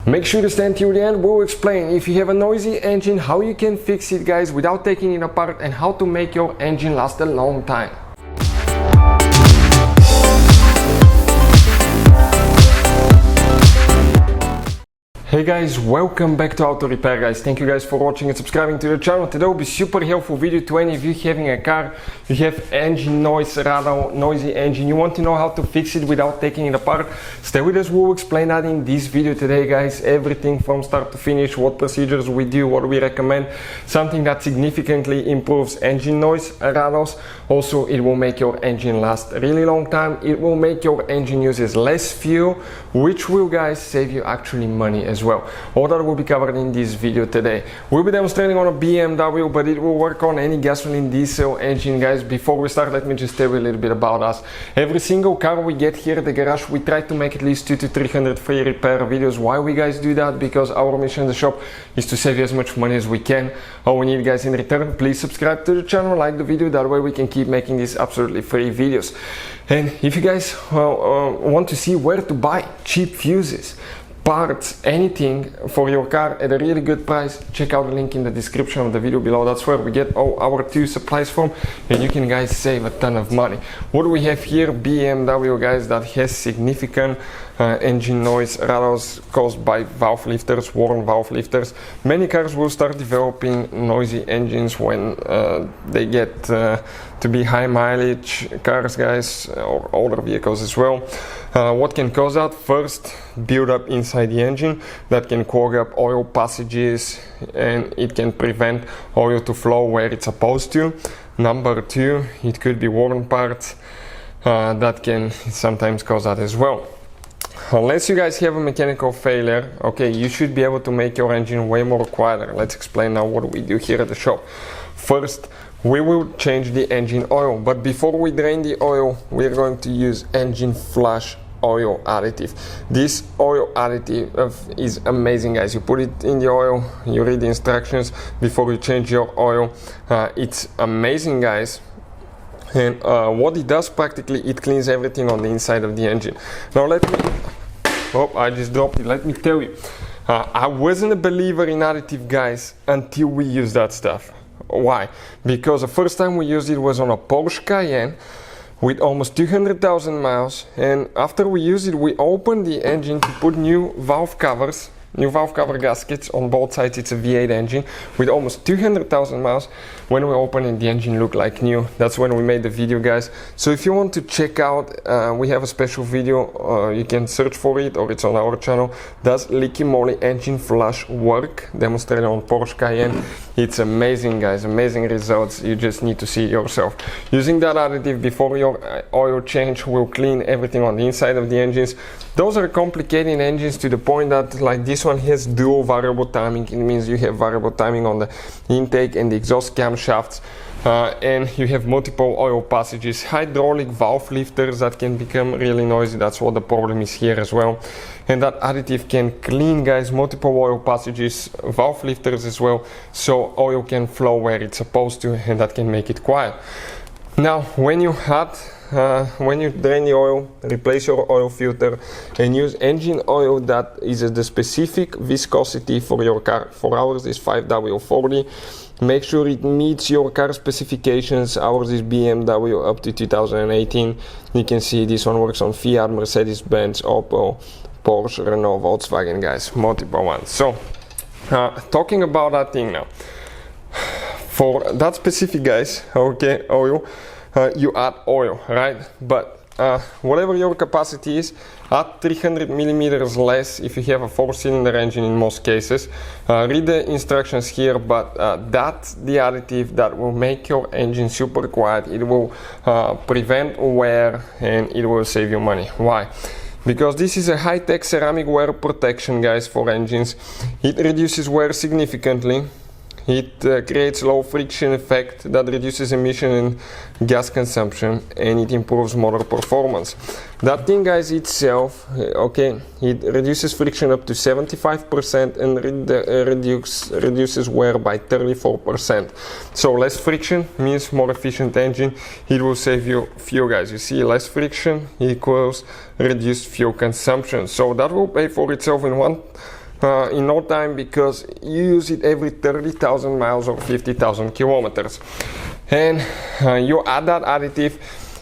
Make sure to stay until the end. We'll explain if you have a noisy engine, how you can fix it, guys, without taking it apart, and how to make your engine last a long time. Hey guys, welcome back to Auto Repair, guys. Thank you guys for watching and subscribing to the channel. Today will be super helpful video to any of you having a car, you have engine noise, rattle, noisy engine, you want to know how to fix it without taking it apart. Stay with us, we'll explain that in this video today, guys. Everything from start to finish, what procedures we do, what we recommend, something that significantly improves engine noise, rattles. Also, it will make your engine last a really long time. It will make your engine uses less fuel, which will, guys, save you actually money as well. All that will be covered in this video today. We'll be demonstrating on a BMW, but it will work on any gasoline diesel engine, guys. Before we start, let me just tell you a little bit about us. Every single car we get here at the garage, we try to make at least 200 to 300 free repair videos. Why we guys do that? Because our mission in the shop is to save you as much money as we can. All we need, guys, in return, please subscribe to the channel, like the video, that way we can keep making these absolutely free videos. And if you guys want to see where to buy cheap fuses, parts, anything for your car at a really good price, check out the link in the description of the video below. That's where we get all our two supplies from, and you can, guys, save a ton of money. What do we have here? BMW, guys, that has significant engine noise, rattles caused by valve lifters, worn valve lifters. Many cars will start developing noisy engines when they get to be high mileage cars, guys, or older vehicles as well. What can cause that? First, build up inside the engine that can clog up oil passages, and it can prevent oil to flow where it's supposed to. Number two, it could be worn parts that can sometimes cause that as well. Unless you guys have a mechanical failure, okay, you should be able to make your engine way more quieter. Let's explain now what we do here at the shop. First, we will change the engine oil, but before we drain the oil, we're going to use engine flush oil additive. This oil additive is amazing, guys. You put it in the oil, you read the instructions before you change your oil. It's amazing, guys. And what it does, practically, it cleans everything on the inside of the engine. Now I just dropped it. Let me tell you, I wasn't a believer in additive, guys, until we used that stuff. Why? Because the first time we used it was on a Porsche Cayenne with almost 200,000 miles, and after we used it, we opened the engine to put new valve cover gaskets on both sides. It's a V8 engine with almost 200,000 miles. When we opened it, the engine looked like new. That's when we made the video, guys. So if you want to check out, we have a special video, you can search for it, or it's on our channel. Does Liqui Moly engine flush work? Demonstrated on Porsche Cayenne. It's amazing, guys, amazing results. You just need to see it yourself. Using that additive before your oil change will clean everything on the inside of the engines. Those are complicated engines to the point that, like, this one has dual variable timing. It means you have variable timing on the intake and the exhaust camshafts, and you have multiple oil passages, hydraulic valve lifters that can become really noisy. That's what the problem is here as well. And that additive can clean, guys, multiple oil passages, valve lifters as well, so oil can flow where it's supposed to, and that can make it quiet. Now, when you drain the oil, replace your oil filter and use engine oil that is the specific viscosity for your car. For ours is 5W40. Make sure it meets your car specifications. Ours is BMW up to 2018. You can see this one works on Fiat, Mercedes-Benz, Opel, Porsche, Renault, Volkswagen, guys, multiple ones. So, talking about that thing now. For that specific, guys, okay, oil, you add oil, right? But whatever your capacity is, add 300 millimeters less if you have a 4-cylinder engine in most cases. Read the instructions here, but that's the additive that will make your engine super quiet. It will prevent wear, and it will save you money. Why? Because this is a high-tech ceramic wear protection, guys, for engines. It reduces wear significantly. It creates low friction effect that reduces emission and gas consumption, and it improves motor performance. That thing, guys, itself, okay, it reduces friction up to 75% and reduces wear by 34%. So less friction means more efficient engine. It will save you fuel, guys. You see, less friction equals reduced fuel consumption. So that will pay for itself in one in no time, because you use it every 30,000 miles or 50,000 kilometers. And you add that additive,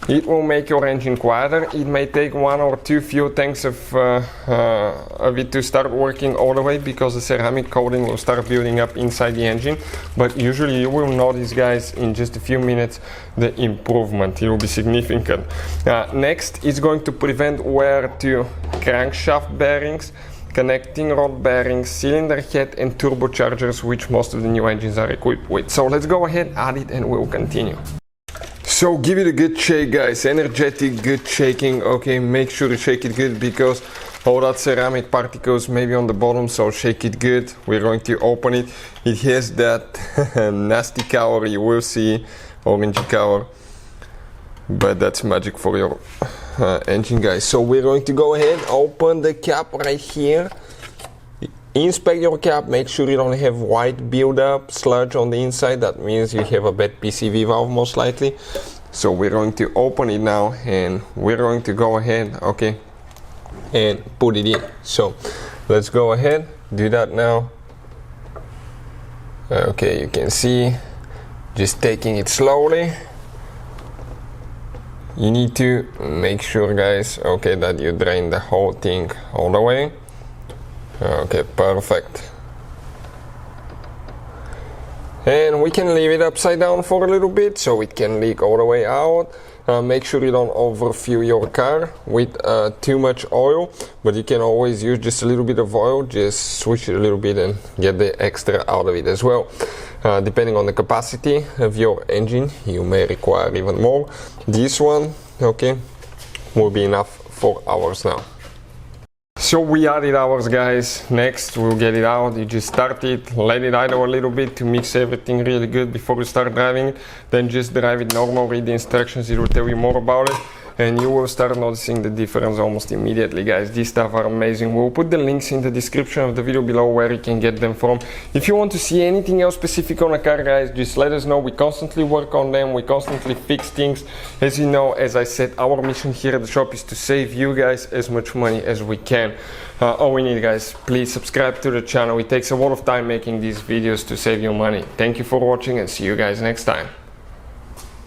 it will make your engine quieter. It may take 1 or 2 fuel tanks of it to start working all the way, because the ceramic coating will start building up inside the engine. But usually you will notice, guys, in just a few minutes the improvement. It will be significant. Next, it's going to prevent wear to crankshaft bearings, connecting rod bearings, cylinder head and turbochargers, which most of the new engines are equipped with. So let's go ahead, add it, and we'll continue. So give it a good shake, guys, energetic, good shaking. Okay, make sure to shake it good, because all that ceramic particles may be on the bottom, so shake it good. We're going to open it. It has that nasty color, you will see, orangey color, but that's magic for your engine, guys. So we're going to go ahead, open the cap right here. Inspect your cap, make sure you don't have white buildup, sludge on the inside. That means you have a bad PCV valve most likely. So we're going to open it now, and we're going to go ahead, okay, and put it in. So let's go ahead, do that now. Okay, you can see, just taking it slowly. You need to make sure, guys, okay, that you drain the whole thing all the way. Okay, perfect. And we can leave it upside down for a little bit so it can leak all the way out. Make sure you don't overfill your car with too much oil, but you can always use just a little bit of oil, just switch it a little bit and get the extra out of it as well. Depending on the capacity of your engine, you may require even more. This one, okay, will be enough for ours now. So we added ours, guys. Next we'll get it out. You just start it, let it idle a little bit to mix everything really good before you start driving it. Then just drive it normal, read the instructions, it will tell you more about it, and you will start noticing the difference almost immediately, guys. These stuff are amazing. We'll put the links in the description of the video below where you can get them from. If you want to see anything else specific on a car, guys, just let us know. We constantly work on them, we constantly fix things. As you know, as I said, our mission here at the shop is to save you guys as much money as we can. All we need, guys, please subscribe to the channel. It takes a lot of time making these videos to save you money. Thank you for watching, and see you guys next time.